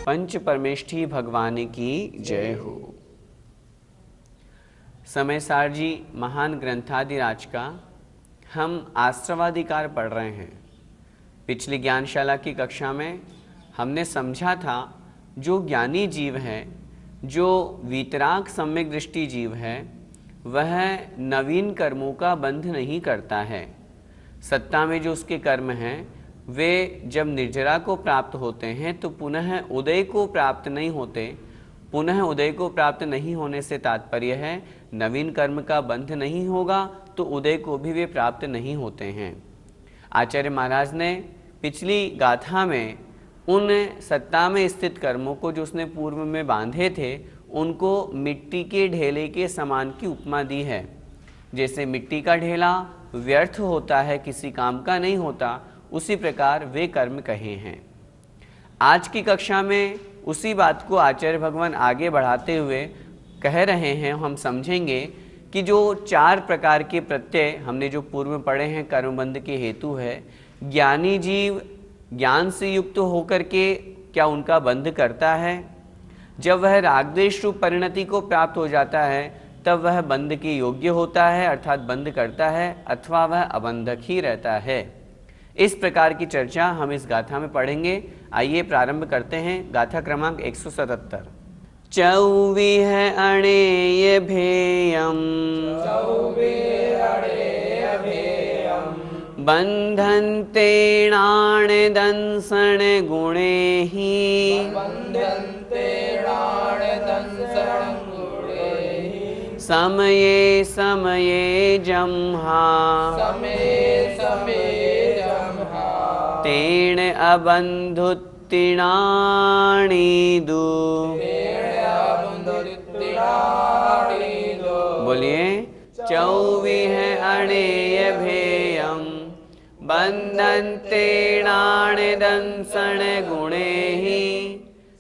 पंच परमेष्ठी भगवान की जय हो। समय सार जी महान ग्रंथादिराज का हम आश्रवाधिकार पढ़ रहे हैं। पिछली ज्ञानशाला की कक्षा में हमने समझा था जो ज्ञानी जीव है, जो वीतराग सम्यक दृष्टि जीव है, वह नवीन कर्मों का बंध नहीं करता है। सत्ता में जो उसके कर्म हैं वे जब निर्जरा को प्राप्त होते हैं तो पुनः उदय को प्राप्त नहीं होते। पुनः उदय को प्राप्त नहीं होने से तात्पर्य है नवीन कर्म का बंध नहीं होगा तो उदय को भी वे प्राप्त नहीं होते हैं। आचार्य महाराज ने पिछली गाथा में उन सत्ता में स्थित कर्मों को जो उसने पूर्व में बांधे थे उनको मिट्टी के ढेले के समान की उपमा दी है। जैसे मिट्टी का ढेला व्यर्थ होता है, किसी काम का नहीं होता, उसी प्रकार वे कर्म कहे हैं। आज की कक्षा में उसी बात को आचार्य भगवान आगे बढ़ाते हुए कह रहे हैं। हम समझेंगे कि जो 4 प्रकार के प्रत्यय हमने जो पूर्व में पढ़े हैं कर्मबंध के हेतु है, ज्ञानी जीव ज्ञान से युक्त होकर के क्या उनका बंध करता है? जब वह रागद्वेष रूप परिणति को प्राप्त हो जाता है तब वह बंध के योग्य होता है, अर्थात बंध करता है, अथवा वह अबंधक ही रहता है। इस प्रकार की चर्चा हम इस गाथा में पढ़ेंगे। आइए प्रारंभ करते हैं। गाथा क्रमांक 177। चौवीह अणेय भेयम् बन्धन्तेणाण दंसण गुणैः समये समये जम्हा तेण अबन्धुत्तिणाणीदु। बोलिए, चौवीह अणेय भेयम् बन्धन्तेणाण दंसण गुणैः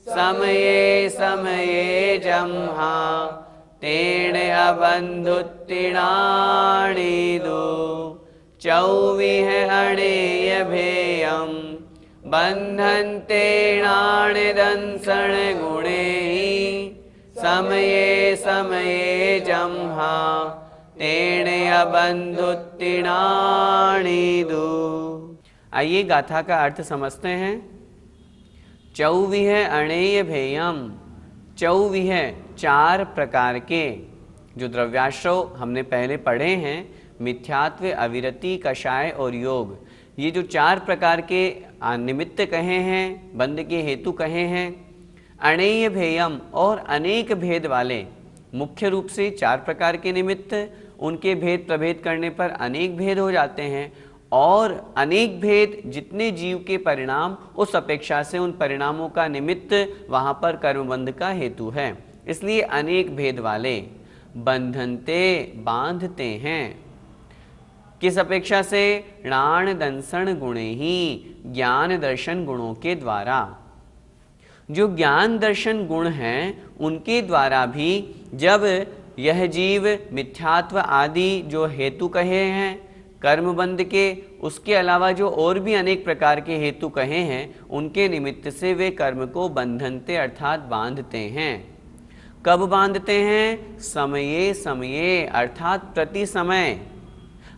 समये समये जम्हा तेण अबन्धुत्तिणाणीदु। चौवीह अणेय भेयम् बन्धन्तेणाण दंसण गुणैः समये समये जम्हा तेण अबन्धुत्तिणाणीदु। आइए गाथा का अर्थ समझते हैं। चौवीह अणेय भेयम्, चौवीह 4 प्रकार के जो द्रव्याश्रव हमने पहले पढ़े हैं, मिथ्यात्व, अविरति, कषाय और योग, ये जो 4 प्रकार के निमित्त कहे हैं, बंध के हेतु कहे हैं। अणेय भेयम् और अनेक भेद वाले, मुख्य रूप से 4 प्रकार के निमित्त, उनके भेद प्रभेद करने पर अनेक भेद हो जाते हैं और अनेक भेद जितने जीव के परिणाम उस अपेक्षा से उन परिणामों का निमित्त वहाँ पर कर्मबंध का हेतु है, इसलिए अनेक भेद वाले। बंधनते बांधते हैं, किस अपेक्षा से? णाण दंसण गुणे ही, ज्ञान दर्शन गुणों के द्वारा। जो ज्ञान दर्शन गुण हैं उनके द्वारा भी जब यह जीव मिथ्यात्व आदि जो हेतु कहे हैं कर्मबंध के, उसके अलावा जो और भी अनेक प्रकार के हेतु कहे हैं उनके निमित्त से वे कर्म को बंधनते अर्थात बांधते हैं। कब बांधते हैं? समये समये अर्थात प्रति समय।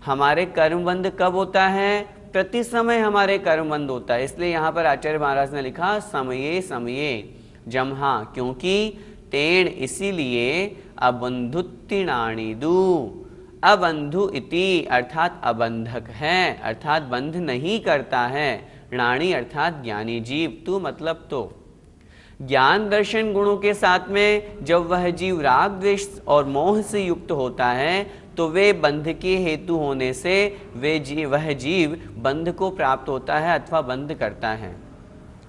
हमारे कर्मबंध कब होता है? प्रति समय हमारे कर्मबंध होता है। इसलिए यहाँ पर आचार्य महाराज ने लिखा समये समये जम्हा, क्योंकि तेण इसीलिए अबन्धुत्तिणाणीदु। अबंधु इति अर्थात अबंधक है, अर्थात बंध नहीं करता है। णाणी अर्थात ज्ञानी जीव, तू मतलब तो। ज्ञान दर्शन गुणों के साथ में जब वह जीव राग द्वेष और मोह से युक्त होता है तो वे बंध के हेतु होने से वह जीव बंध को प्राप्त होता है अथवा बंध करता है।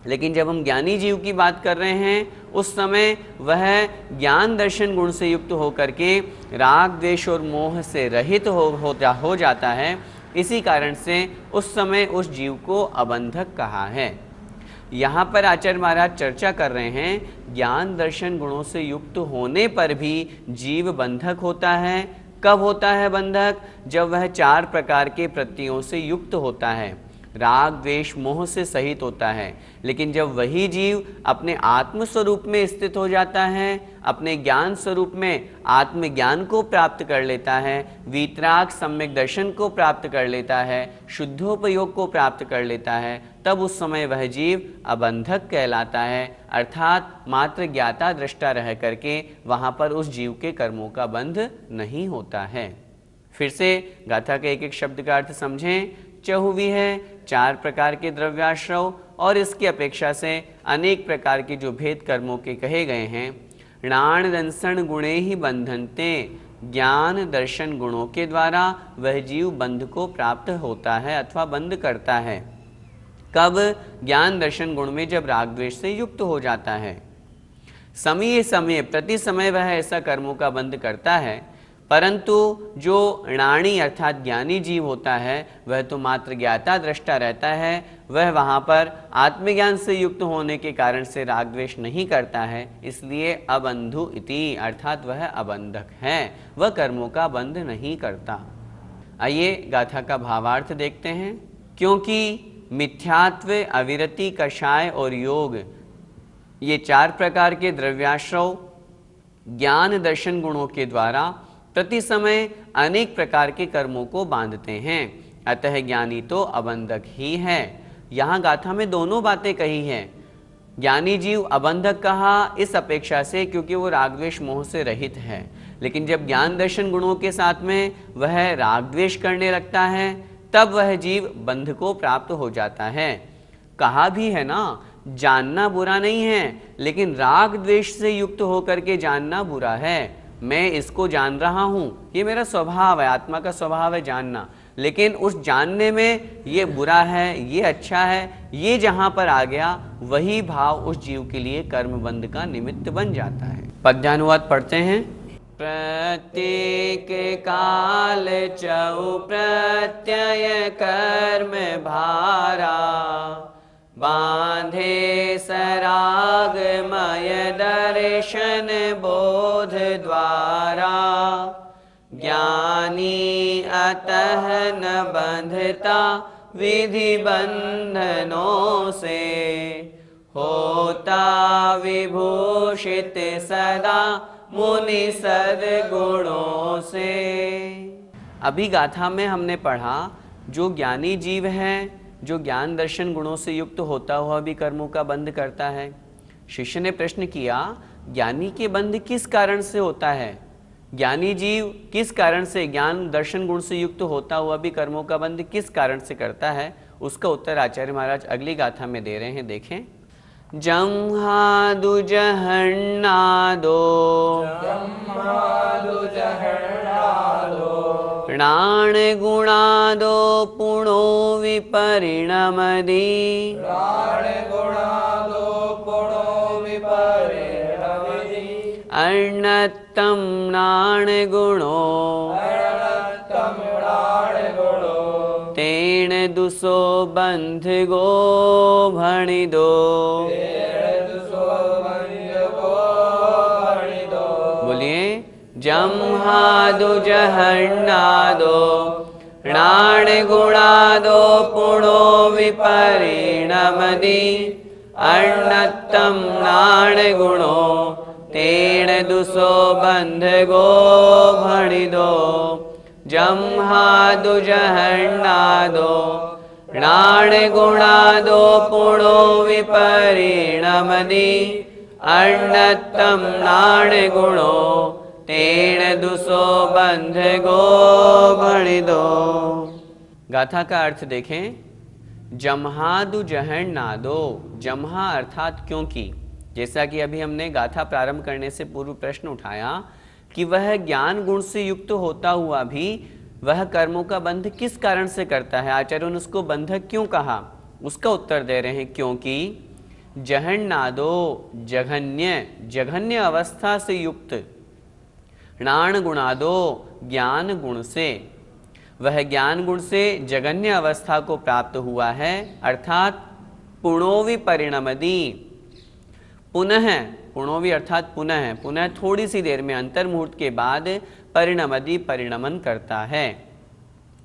लेकिन जब हम ज्ञानी जीव की बात कर रहे हैं उस समय वह ज्ञान दर्शन गुण से युक्त होकर के राग द्वेष और मोह से रहित हो जाता है। इसी कारण से उस समय उस जीव को अबंधक कहा है। यहाँ पर आचार्य महाराज चर्चा कर रहे हैं ज्ञान दर्शन गुणों से युक्त होने पर भी जीव बंधक होता है। कब होता है बंधक? जब वह 4 प्रकार के प्रत्ययों से युक्त होता है। राग द्वेष मोह से सहित होता है। लेकिन जब वही जीव अपने आत्म स्वरूप में स्थित हो जाता है, अपने ज्ञान स्वरूप में आत्मज्ञान को प्राप्त कर लेता है, वीतराग सम्यक दर्शन को प्राप्त कर लेता है, शुद्धोपयोग को प्राप्त कर लेता है, तब उस समय वह जीव अबंधक कहलाता है। अर्थात मात्र ज्ञाता दृष्टा रह करके वहाँ पर उस जीव के कर्मों का बंध नहीं होता है। फिर से गाथा के एक एक शब्द का अर्थ समझें। चहुवी है 4 प्रकार के द्रव्याश्रव और इसकी अपेक्षा से अनेक प्रकार के जो भेद कर्मों के कहे गए हैं। णाण दंसन गुणे ही बंधनते, ज्ञान दर्शन गुणों के द्वारा वह जीव बंध को प्राप्त होता है अथवा बंध करता है। कब? ज्ञान दर्शन गुण में जब राग द्वेष से युक्त हो जाता है। समय समय प्रति समय वह ऐसा कर्मों का बंध करता है, परंतु जो णाणी अर्थात ज्ञानी जीव होता है वह तो मात्र ज्ञाता दृष्टा रहता है। वह वहाँ पर आत्मज्ञान से युक्त होने के कारण से राग द्वेष नहीं करता है, इसलिए अबंधु इति अर्थात वह अबंधक है, वह कर्मों का बंध नहीं करता। आइए गाथा का भावार्थ देखते हैं। क्योंकि मिथ्यात्व, अविरति, कषाय और योग ये 4 प्रकार के द्रव्याश्रव ज्ञान दर्शन गुणों के द्वारा प्रति समय अनेक प्रकार के कर्मों को बांधते हैं, अतः ज्ञानी तो अबंधक ही है। यहाँ गाथा में दोनों बातें कही हैं। ज्ञानी जीव अबंधक कहा इस अपेक्षा से क्योंकि वो राग द्वेष मोह से रहित है, लेकिन जब ज्ञान दर्शन गुणों के साथ में वह राग द्वेष करने लगता है तब वह जीव बंध को प्राप्त हो जाता है। कहा भी है ना, जानना बुरा नहीं है, लेकिन राग द्वेष से युक्त होकर के जानना बुरा है। मैं इसको जान रहा हूँ, ये मेरा स्वभाव है, आत्मा का स्वभाव है जानना, लेकिन उस जानने में ये बुरा है, ये अच्छा है, ये जहाँ पर आ गया वही भाव उस जीव के लिए कर्म बंध का निमित्त बन जाता है। पद्यानुवाद पढ़ते हैं। प्रत्येक काल चौ प्रत्यय कर्म भारा, बांधे सरागमय दर्शन बोध द्वारा, ज्ञानी अतः न बंधता विधि बंधनों से, होता विभूषित सदा मुनि सद्गुणों से। अभी गाथा में हमने पढ़ा जो ज्ञानी जीव है, जो ज्ञान दर्शन गुणों से युक्त होता हुआ भी कर्मों का बंध करता है। शिष्य ने प्रश्न किया, ज्ञानी के बंध किस कारण से होता है? ज्ञानी जीव किस कारण से ज्ञान दर्शन गुण से युक्त होता हुआ भी कर्मों का बंध किस कारण से करता है? उसका उत्तर आचार्य महाराज अगली गाथा में दे रहे हैं, देखें। जम्हादु जहन्नादो णाण गुणादो पुणो विपरिणमदि, अर्णत्तम नाण गुणो तेण दुसो बंध गो भणिदो। बोलिए, जम्हादो जहन्नादो णाण गुणादो पुणो विपरिणमदि, अर्णत्तम नाण गुणो तेण दुसो बंध गो भणिदो। जम्हादो जहन्नादो णाण गुणादो पुणो विपरिणमदि, अर्णत्तम नाण गुणो तेण दुसो बंध गो भणिदो। गाथा का अर्थ देखें। जम्हादु जहन्नादो, जम्हा अर्थात क्योंकि, जैसा कि अभी हमने गाथा प्रारंभ करने से पूर्व प्रश्न उठाया कि वह ज्ञान गुण से युक्त होता हुआ भी वह कर्मों का बंध किस कारण से करता है, आचार्यों ने उसको बंधक क्यों कहा? उसका उत्तर दे रहे हैं, क्योंकि जहन्नादो जघन्य, जघन्य अवस्था से युक्त, णाण गुणादो ज्ञान गुण से, वह ज्ञान गुण से जघन्य अवस्था को प्राप्त हुआ है, अर्थात पुणोवि परिणमदि, पुनः, पुणोवि अर्थात पुनः, पुनः थोड़ी सी देर में अंतर मुहूर्त के बाद परिणमदि परिणमन करता है।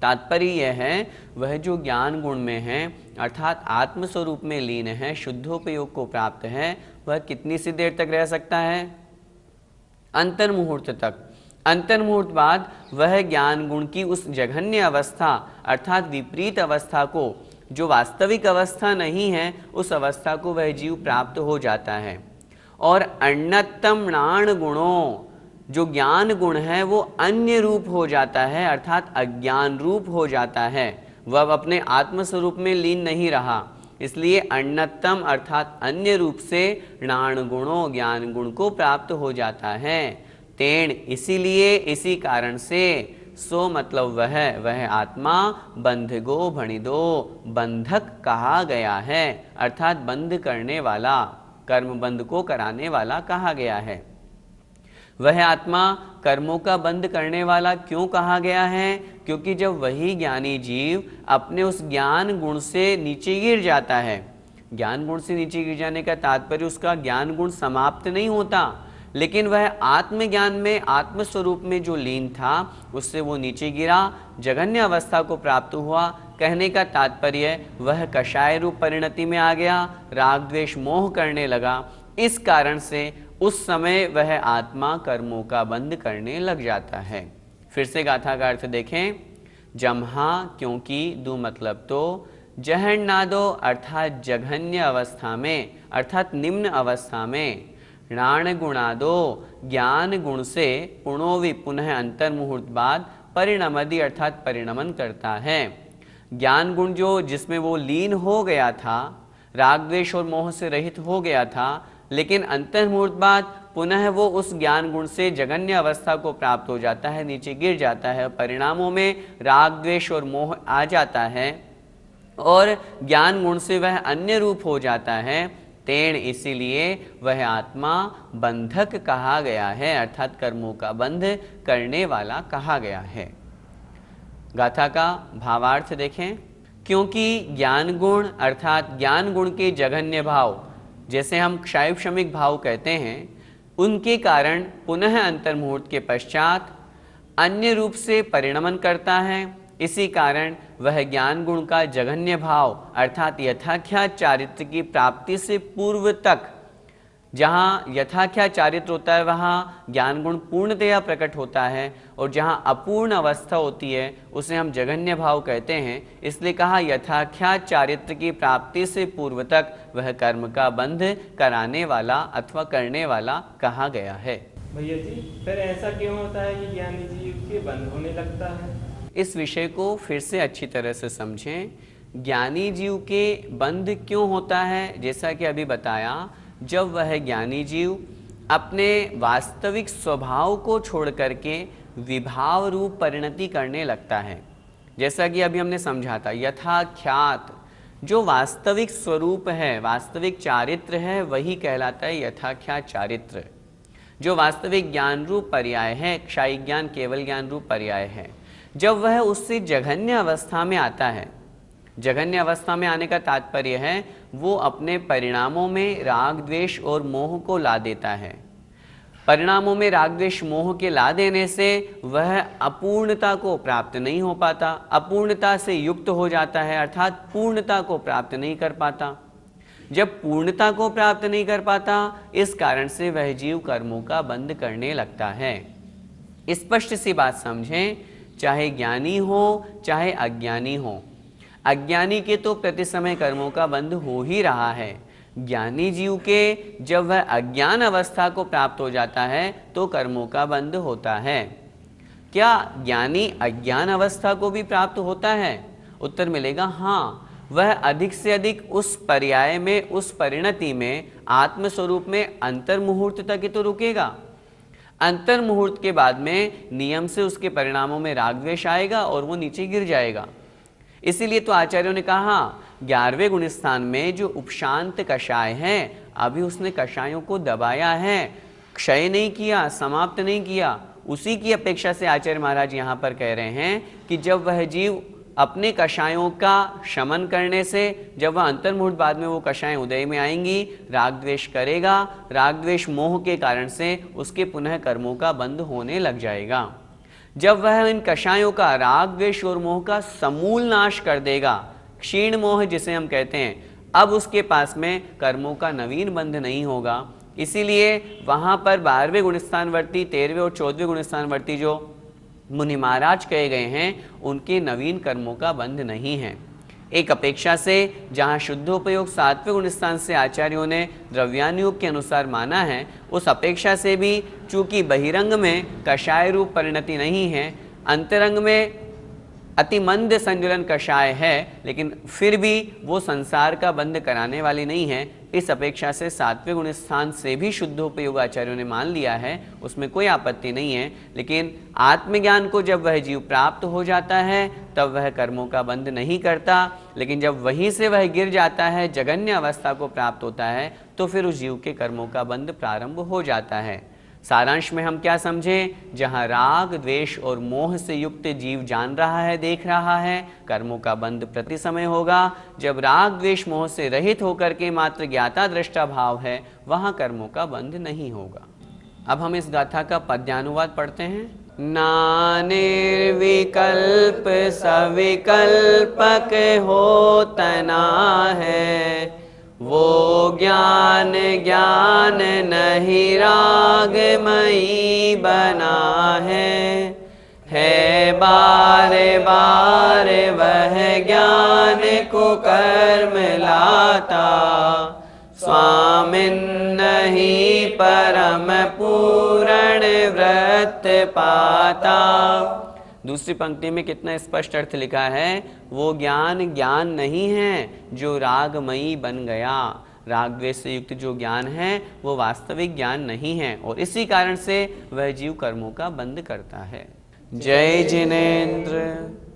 तात्पर्य यह है वह जो ज्ञान गुण में है अर्थात आत्मस्वरूप में लीन है, शुद्धोपयोग को प्राप्त है, वह कितनी सी देर तक रह सकता है? अंतर्मुहूर्त तक। अंतर्मुहूर्त बाद वह ज्ञान गुण की उस जघन्य अवस्था अर्थात विपरीत अवस्था को, जो वास्तविक अवस्था नहीं है, उस अवस्था को वह जीव प्राप्त हो जाता है। और अन्यतम नाण गुणों, जो ज्ञान गुण है वो अन्य रूप हो जाता है अर्थात अज्ञान रूप हो जाता है, वह अब अपने आत्मस्वरूप में लीन नहीं रहा, इसलिए अन्यतम अर्थात अन्य रूप से नाण गुणों ज्ञान गुण को प्राप्त हो जाता है। तेण इसीलिए इसी कारण से सो मतलब वह आत्मा बंधगो भणिदो बंधक कहा गया है अर्थात बंध करने वाला, कर्म बंध को कराने वाला कहा गया है। वह आत्मा कर्मों का बंध करने वाला क्यों कहा गया है? क्योंकि जब वही ज्ञानी जीव अपने उस ज्ञान गुण से नीचे गिर जाता है, ज्ञान गुण से नीचे गिर जाने का तात्पर्य उसका ज्ञान गुण समाप्त नहीं होता, लेकिन वह आत्मज्ञान में आत्मस्वरूप में जो लीन था उससे वो नीचे गिरा, जघन्य अवस्था को प्राप्त हुआ। कहने का तात्पर्य वह कषाय रूप परिणति में आ गया, राग द्वेष मोह करने लगा, इस कारण से उस समय वह आत्मा कर्मों का बंध करने लग जाता है। फिर से गाथा का अर्थ देखें। जम्हा क्योंकि दो मतलब तो, जहन्नादो अर्थात जघन्य अवस्था में अर्थात निम्न अवस्था में, णाण गुणादो ज्ञान गुण से पुणोवि पुनः अंतर्मुहूर्त बाद परिणमदि अर्थात परिणमन करता है। ज्ञान गुण जो जिसमें वो लीन हो गया था, राग द्वेष और मोह से रहित हो गया था, लेकिन अंतर्मुहूर्त बाद पुनः वो उस ज्ञान गुण से जघन्य अवस्था को प्राप्त हो जाता है, नीचे गिर जाता है, परिणामों में राग द्वेष और मोह आ जाता है और ज्ञान गुण से वह अन्य रूप हो जाता है। तेण इसीलिए वह आत्मा बंधक कहा गया है अर्थात कर्मों का बंध करने वाला कहा गया है। गाथा का भावार्थ देखें। क्योंकि ज्ञान गुण अर्थात ज्ञान गुण के जघन्य भाव, जैसे हम क्षाय क्षमिक भाव कहते हैं, उनके कारण पुनः अंतर्मुहूर्त के पश्चात अन्य रूप से परिणमन करता है। इसी कारण वह ज्ञान गुण का जघन्य भाव अर्थात यथाख्यात चारित्र की प्राप्ति से पूर्व तक, जहाँ यथाख्यात चारित्र होता है वहाँ ज्ञान गुण पूर्णतया प्रकट होता है, और जहाँ अपूर्ण अवस्था होती है उसे हम जघन्य भाव कहते हैं। इसलिए कहा यथाख्यात चारित्र की प्राप्ति से पूर्व तक वह कर्म का बंध कराने वाला अथवा करने वाला कहा गया है। भैया जी, फिर ऐसा क्यों होता है कि ज्ञानी जीव के बंध होने लगता है? इस विषय को फिर से अच्छी तरह से समझें। ज्ञानी जीव के बंध क्यों होता है? जैसा कि अभी बताया, जब वह ज्ञानी जीव अपने वास्तविक स्वभाव को छोड़ करके विभाव रूप परिणति करने लगता है। जैसा कि अभी हमने समझा था, यथाख्यात जो वास्तविक स्वरूप है, वास्तविक चारित्र है, वही कहलाता है यथाख्यात चारित्र। जो वास्तविक ज्ञान रूप पर्याय है, क्षायिक ज्ञान केवल ज्ञान रूप पर्याय है, जब वह उससे जघन्य अवस्था में आता है, जघन्य अवस्था में आने का तात्पर्य है वो अपने परिणामों में राग द्वेष और मोह को ला देता है। परिणामों में राग द्वेष मोह के ला देने से वह अपूर्णता को प्राप्त नहीं हो पाता, अपूर्णता से युक्त हो जाता है अर्थात पूर्णता को प्राप्त नहीं कर पाता। जब पूर्णता को प्राप्त नहीं कर पाता, इस कारण से वह जीव कर्मों का बंध करने लगता है। स्पष्ट सी बात समझें, चाहे ज्ञानी हो चाहे अज्ञानी हो, अज्ञानी के तो प्रति समय कर्मों का बंध हो ही रहा है। ज्ञानी जीव के जब वह अज्ञान अवस्था को प्राप्त हो जाता है तो कर्मों का बंध होता है। क्या ज्ञानी अज्ञान अवस्था को भी प्राप्त होता है? उत्तर मिलेगा हाँ, वह अधिक से अधिक उस पर्याय में, उस परिणति में, आत्मस्वरूप में अंतर्मुहूर्त तक ही तो रुकेगा। अंतर्मुहूर्त के बाद में नियम से उसके परिणामों में राग द्वेष आएगा और वो नीचे गिर जाएगा। इसीलिए तो आचार्यों ने कहा 11वें गुण स्थान में जो उपशांत कषाय है, अभी उसने कषायों को दबाया है, क्षय नहीं किया, समाप्त नहीं किया। उसी की अपेक्षा से आचार्य महाराज यहाँ पर कह रहे हैं कि जब वह जीव अपने कषायों का शमन करने से, जब वह अंतर्मुहूर्त बाद में वो कषाएं उदय में आएंगी, राग द्वेष करेगा, राग द्वेष मोह के कारण से उसके पुनः कर्मों का बंध होने लग जाएगा। जब वह इन कषायों का राग द्वेष और मोह का समूल नाश कर देगा, क्षीण मोह जिसे हम कहते हैं, अब उसके पास में कर्मों का नवीन बंध नहीं होगा। इसीलिए वहां पर 12वें गुणस्थानवर्ती, 13वें और 14वें गुणस्थानवर्ती जो मुनि महाराज कहे गए हैं, उनके नवीन कर्मों का बंध नहीं है। एक अपेक्षा से जहां शुद्धोपयोग 7वें गुणस्थान से आचार्यों ने द्रव्यानुयोग के अनुसार माना है, उस अपेक्षा से भी चूंकि बहिरंग में कषाय रूप परिणति नहीं है, अंतरंग में अति मंद संज्वलन कषाय है, लेकिन फिर भी वो संसार का बंध कराने वाली नहीं है। इस अपेक्षा से 7वें गुणस्थान से भी शुद्धोपयोग आचार्यों ने मान लिया है, उसमें कोई आपत्ति नहीं है। लेकिन आत्मज्ञान को जब वह जीव प्राप्त हो जाता है तब वह कर्मों का बंध नहीं करता, लेकिन जब वहीं से वह गिर जाता है, जगन्य अवस्था को प्राप्त होता है, तो फिर उस जीव के कर्मों का बंध प्रारंभ हो जाता है। सारांश में हम क्या समझें? जहां राग द्वेष और मोह से युक्त जीव जान रहा है, देख रहा है, कर्मों का बंध प्रति समय होगा। जब राग द्वेष मोह से रहित होकर के मात्र ज्ञाता दृष्टा भाव है, वहां कर्मों का बंध नहीं होगा। अब हम इस गाथा का पद्यानुवाद पढ़ते हैं। नानिर्विकल्प सविकल्पक होतना है, वो ज्ञान ज्ञान नहीं रागमयी बना है बार बार वह ज्ञान को कर्म लाता, स्वामिन नहीं परम पूर्ण व्रत पाता। दूसरी पंक्ति में कितना स्पष्ट अर्थ लिखा है, वो ज्ञान ज्ञान नहीं है जो रागमयी बन गया। राग द्वेष से युक्त जो ज्ञान है वो वास्तविक ज्ञान नहीं है, और इसी कारण से वह जीव कर्मों का बंध करता है। जय जिनेंद्र।